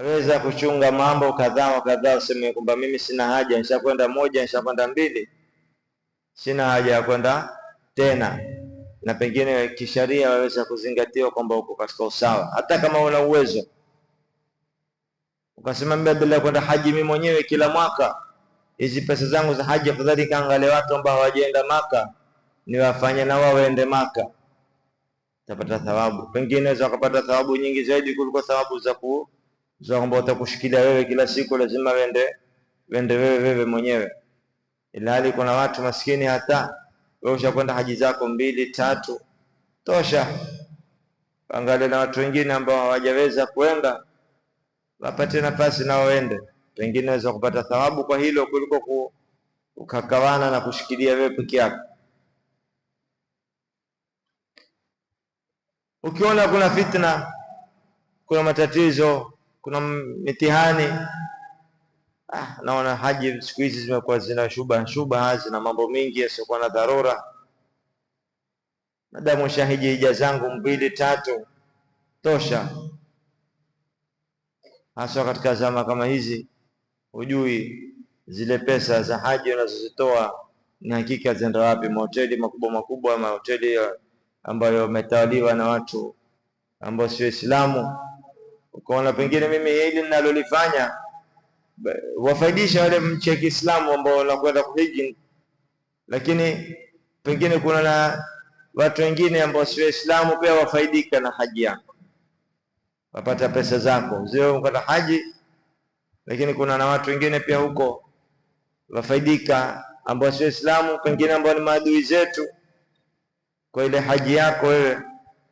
waweza kuchunga mambo kadhaa wa kadhaa, useme kwamba mimi sina haja, nishakwenda moja, nishakwenda mbili, sina haja ya kwenda tena, na pengine kisharia waweza kuzingatiwa kwamba uko katika usawa, hata kama una uwezo. Ukasema mimi bila kwenda haji mimi mwenyewe kila mwaka, hizi pesa zangu za haji afadhali kaangalie watu ambao hawajaenda Maka niwafanye na wao waende Maka, utapata thawabu. Pengine unaweza kupata thawabu nyingi zaidi kuliko thawabu za kwamba utakushikilia wewe kila siku, lazima wende wewe mwenyewe. Ilhali kuna watu maskini, hata wewe ushakwenda haji zako 2, 3 tosha. Angalia na watu wengine ambao hawajaweza kwenda, wapate nafasi na waende, pengine unaweza kupata thawabu kwa hilo kuliko ukakawana na kushikilia wewe peke yako. Ukiona kuna fitna, kuna matatizo, kuna mitihani, naona haji siku hizi zimekuwa zina shubha, zina mambo mengi yasiokuwa na dharura. Madamu shahidi hija zangu 2, 3 tosha, hasa katika zama kama hizi. Hujui zile pesa za haji unazozitoa ni hakika zenda wapi, mahoteli makubwa, mahoteli ambayo yametawaliwa na watu ambao sio Waislamu. Ukaona pengine mimi hili ninalolifanya wafaidisha wale mchi ya Kiislamu ambao wanakwenda kuhiji, lakini pengine kuna na watu wengine ambao sio Waislamu pia wafaidika na haji yako, wapata pesa zako zio ukwenda haji, lakini kuna na watu wengine pia huko wafaidika ambao sio Waislamu, pengine ambao ni maadui zetu kwa ile haji yako wewe,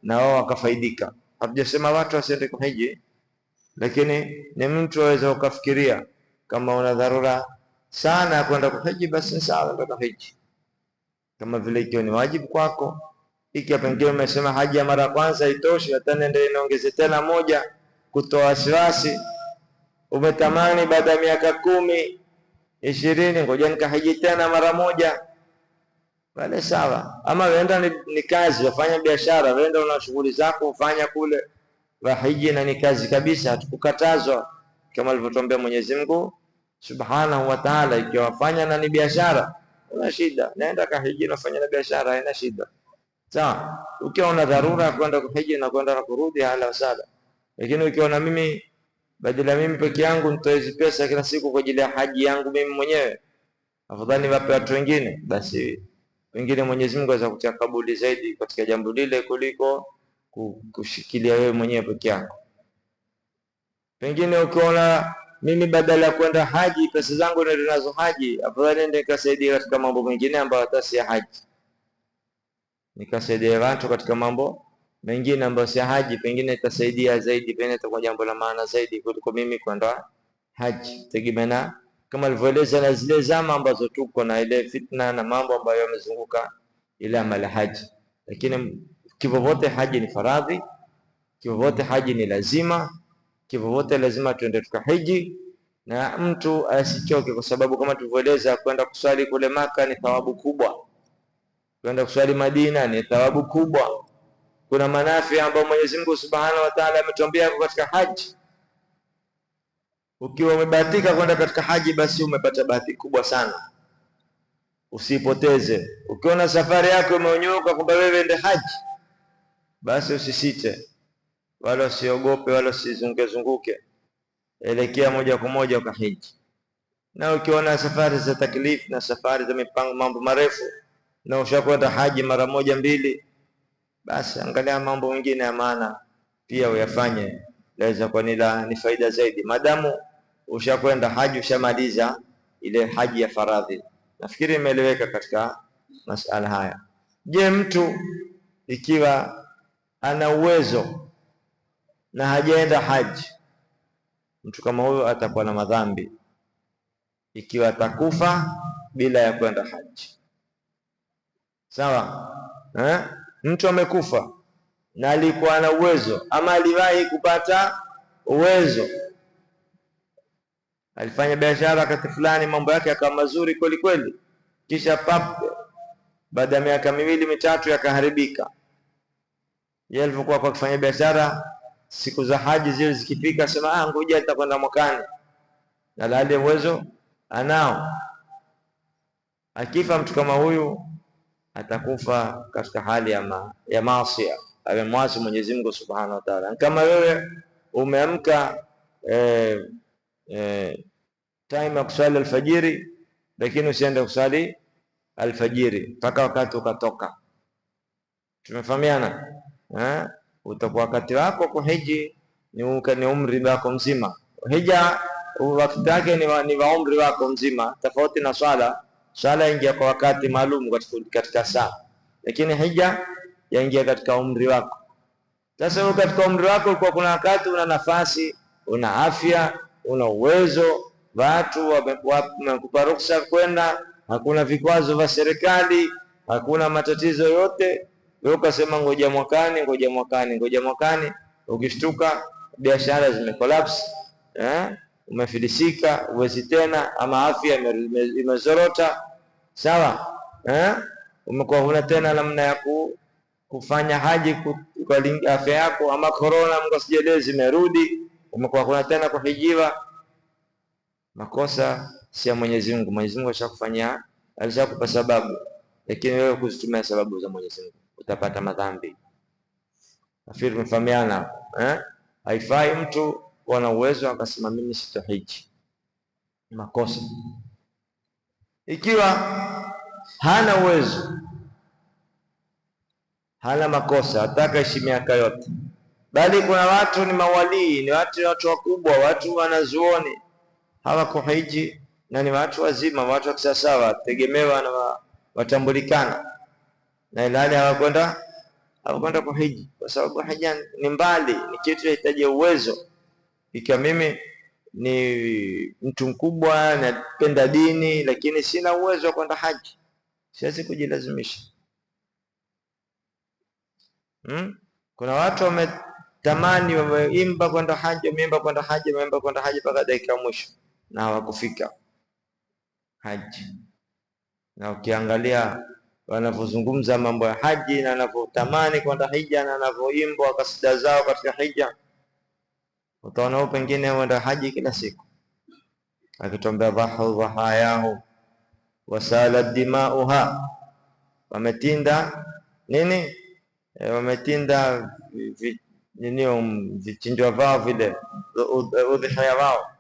na wao wakafaidika. Hatujasema watu wasiende kuhiji, lakini ni mtu aweza ukafikiria kama una dharura sana ya kwenda kuhiji, basi sawa, kwenda kuhiji, kama vile ikiwa ni wajibu kwako. Ikiwa pengine umesema haji ya mara kwanza haitoshi, hata nende niongeze tena moja, kutoa wasiwasi, umetamani baada ya miaka 10, 20 ngoja nikahiji tena mara moja, wale sawa. Ama wenda ni kazi, wafanya biashara, wenda una shughuli zako ufanya kule, wahiji na ni kazi kabisa, hatukukatazwa kama alivyotuambia Mwenyezi Mungu Subhanahu wa Ta'ala. Ikiwa wafanya na ni biashara, una shida, naenda kahiji na fanya na biashara, haina shida, sawa. Ukiwa una dharura kwenda kuhiji na kwenda na kurudi, hala wasala. Lakini ukiwa na mimi, badala mimi peke yangu nitoe hizo pesa kila siku kwa ajili ya haji yangu mimi mwenyewe, afadhali wape watu wengine, basi pengine Mwenyezi Mungu aweza kutia kabuli zaidi katika jambo lile kuliko kushikilia wewe mwenyewe peke yako. Pengine ukiona mimi badala ya kwenda haji pesa zangu ndio nazo haji, afadhali nende nikasaidia katika mambo mengine ambayo hata si haji, nikasaidia watu katika mambo mengine ambayo si haji, pengine itasaidia zaidi, pengine itakuwa jambo la maana zaidi kuliko mimi kwenda haji. Tegemea kama alivyoeleza na zile zama ambazo tuko na ile fitna na mambo ambayo yamezunguka ile amali haji. Lakini kivyovyote haji ni faradhi, kivyovyote haji ni lazima, kivyovyote lazima tuende tukahiji, na mtu asichoke, kwa sababu kama tulivyoeleza, kwenda kuswali kule Maka ni thawabu kubwa, kwenda kuswali Madina ni thawabu kubwa. Kuna manafi ambayo Mwenyezi Mungu Subhanahu wa Ta'ala ametuambia katika haji. Ukiwa umebahatika kwenda katika haji, basi umepata bahati kubwa sana, usipoteze. Ukiona safari yako imeonyoka kwamba wewe ende haji, basi usisite wala usiogope wala usizunguke, elekea moja kwa moja kwa haji. Na ukiona safari za taklifu na safari za mipango mambo marefu, na ushakwenda haji mara 1, 2, basi angalia mambo mengine ya maana pia uyafanye, laweza kwa ni faida zaidi, madamu ushakwenda haji, ushamaliza ile haji ya faradhi. Nafikiri imeeleweka katika masala haya. Je, mtu ikiwa ana uwezo na hajaenda haji, mtu kama huyo atakuwa na madhambi ikiwa atakufa bila ya kwenda haji, sawa? Mtu amekufa na alikuwa na uwezo, ama aliwahi kupata uwezo, alifanya biashara wakati fulani, mambo yake yakawa mazuri kweli kweli, kisha baada ya miaka 2, 3 yakaharibika. Yeye alivyokuwa kwa kufanya biashara siku za haji zile zikifika, sema ngoja nitakwenda mwakani, na hali uwezo anao. Akifa mtu kama huyu atakufa katika hali ya maasi, amemwasi Mwenyezi Mungu Subhanahu wa Ta'ala. Kama wewe umeamka time ya kusali alfajiri, lakini usiende kusali alfajiri mpaka wakati ukatoka, tumefahamiana utakuwa wakati wako kuhiji ni umri wako mzima. Hija wakati wake ni wa umri wako mzima, tofauti na swala ingia kwa wakati maalum katika saa, lakini hija yaingia katika umri wako. Sasa katika umri wako kwa kuna wakati una nafasi, una afya, una uwezo, watu wamekupa ruksa kwenda, hakuna vikwazo vya serikali, hakuna matatizo yote. Wewe ukasema ngoja mwakani, ukishtuka biashara zimecollapse, umefilisika, uwezi tena, ama afya imezorota, sawa, umekuwa huna tena namna ya kufanya haji kwa afya yako, ama corona Mungu asijalie zimerudi, umekuwa huna tena kuhijiwa. Makosa si ya Mwenyezi Mungu. Mwenyezi Mungu ashakufanyia, alishakupa sababu, lakini wewe kuzitumia sababu za Mwenyezi Mungu utapata madhambi. Nafikiri tumefahamiana. Haifai mtu kuwa na uwezo akasema mimi sitohiji, makosa. Ikiwa hana uwezo, hana makosa, ataka ishi miaka yote, bali kuna watu ni mawalii, ni watu wakubwa, watu wanazuoni, hawakuhiji na ni watu wazima, watu wa kisawasawa, tegemewa na watambulikana, na ilhali hawakwenda kuhiji, kwa sababu hija ni mbali, ni kitu kinahitaji uwezo. Ikiwa mimi ni mtu mkubwa, napenda dini, lakini sina uwezo wa kwenda haji, siwezi kujilazimisha. Kuna watu wametamani, wameimba kwenda haji, mpaka dakika mwisho na hawakufika haji. Na ukiangalia wanavyozungumza mambo ya haji na wanavyotamani kwenda hija na wanavyoimba kasida zao katika hija, utaona wao pengine wenda haji kila siku, akitombea dhahayahu wasala dimauha, wametinda nini, wametinda vichinjwa vao vile, udhiya wao.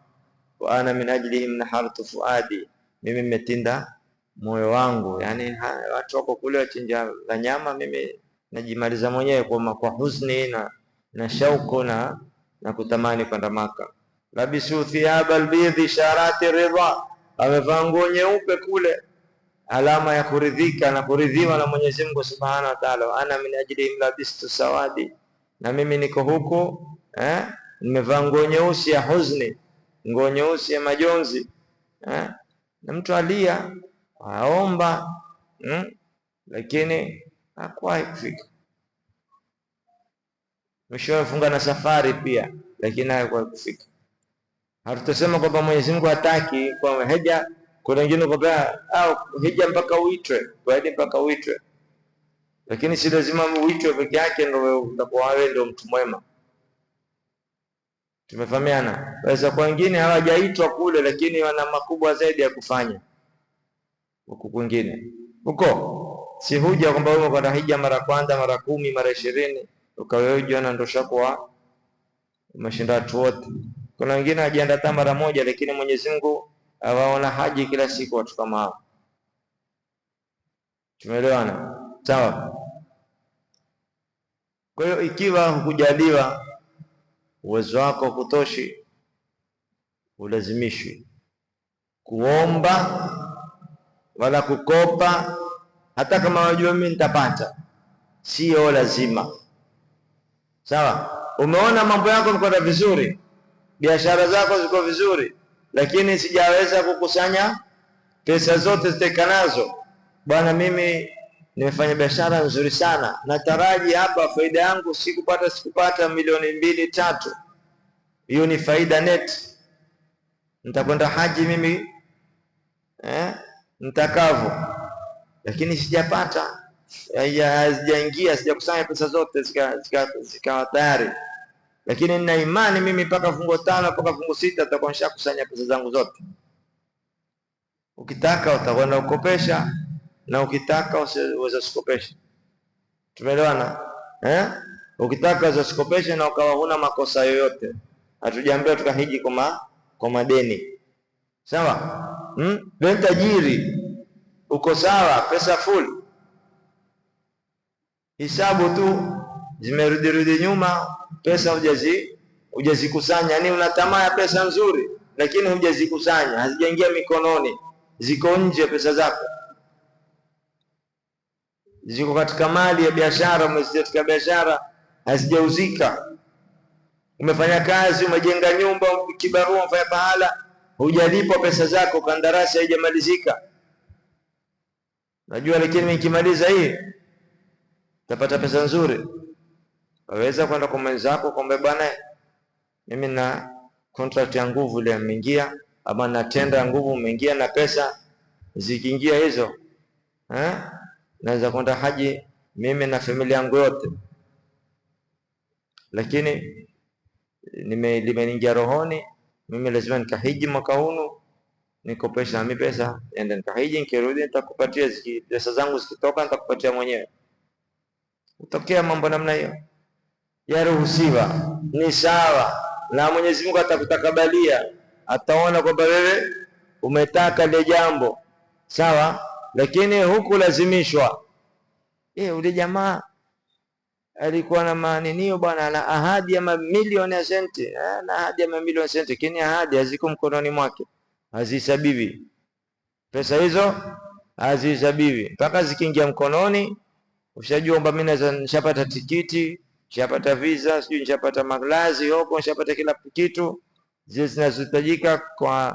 Wa ana min ajlihim nahartu fuadi, mimi nimetinda moyo wangu. Yani watu wako kule wachinja la nyama, mimi najimaliza mwenyewe kwa huzuni na shauku na kutamani kwenda Maka. Labisu thiyaba albidhi sharati ridha, amevaa nguo nyeupe kule, alama ya kuridhika na kuridhiwa na Mwenyezi Mungu Subhanahu wa Ta'ala. Ana min ajlihim labistu sawadi, na mimi niko huko nimevaa nguo nyeusi ya huzuni, nguo nyeusi ya majonzi. Na mtu alia, aomba, lakini hakuwahi kufika. Mwisho funga na safari pia, lakini hakuwahi kufika. Hatutasema kwamba Mwenyezi Mungu hataki kwa hija. Kuna wengine kwamba hija mpaka uitwe, lakini si lazima uitwe peke yake ndio utakuwa wewe ndio mtu mwema. Tumefahamiana? Waweza kwa wengine hawajaitwa kule, lakini wana makubwa zaidi ya kufanya huko kwingine. Huko si huja kwamba wewe unakwenda hija mara kwanza, mara 10, mara 20, ukawewe jiona ndio shakuwa umeshinda watu wote. Kuna wengine hajiandaa hata mara moja, lakini Mwenyezi Mungu awaona haji kila siku watu kama hao. Tumeelewana? Sawa. Kwa hiyo ikiwa hukujaliwa, uwezo wako kutoshi, ulazimishwi kuomba wala kukopa, hata kama wajua mimi nitapata, sio lazima. Sawa? Umeona mambo yako yamekwenda vizuri, biashara zako ziko vizuri, lakini sijaweza kukusanya pesa zote zitekanazo. Bwana, mimi nimefanya biashara nzuri sana, nataraji hapa faida yangu sikupata milioni 2-3, hiyo ni faida net, nitakwenda haji mimi nitakavyo, lakini sijapata, hazijaingia, sijakusanya pesa zote zikawa tayari. lakini nina imani mimi mpaka fungo 5 mpaka fungo 6 nitakuwa nishakusanya pesa zangu zote. Ukitaka utakwenda kukopesha, na ukitaka uweza kukopesha. Tumeelewana? Ukitaka uweza kukopesha na ukawa huna makosa yoyote. Hatujaambiwa tukahiji kwa madeni. Sawa? Wewe tajiri, uko sawa, pesa full, hisabu tu zimerudi nyuma, pesa hujazikusanya. Yani una tamaa ya pesa nzuri, lakini hujazikusanya, hazijaingia mikononi, ziko nje pesa zako, ziko katika mali ya biashara, umezitoa katika biashara, hazijauzika. Umefanya kazi, umejenga nyumba, kibarua, umefanya pahala, hujalipwa pesa zako, kandarasi haijamalizika. Najua lakini nikimaliza hii utapata pesa nzuri. Waweza kwenda kwa mwenzako kwamba bwana, mimi na contract ya nguvu ile imeingia, ama na tender ya nguvu imeingia, na pesa zikiingia hizo, naweza kwenda haji mimi na familia yangu yote, lakini limeingia rohoni, mimi lazima nikahiji mwaka huu, nikopesha mimi pesa, ende nikahiji, nikirudi nitakupatia, pesa zangu zikitoka nitakupatia mwenyewe. Utokea mambo namna hiyo, yaruhusiwa, ni sawa, na Mwenyezi Mungu atakutakabalia, ataona kwamba wewe umetaka ile jambo sawa, lakini hukulazimishwa. Ule jamaa alikuwa na maninio bwana, ana ahadi ya mamilioni ya senti, na ahadi ya mamilioni ya senti, lakini ahadi haziko mkononi mwake, hazihesabiwi. Pesa hizo hazihesabiwi mpaka zikiingia mkononi. Ushajua kwamba mimi nishapata tikiti, nishapata visa, sijui nishapata malazi huko, nishapata kila kitu zile zinazohitajika kwa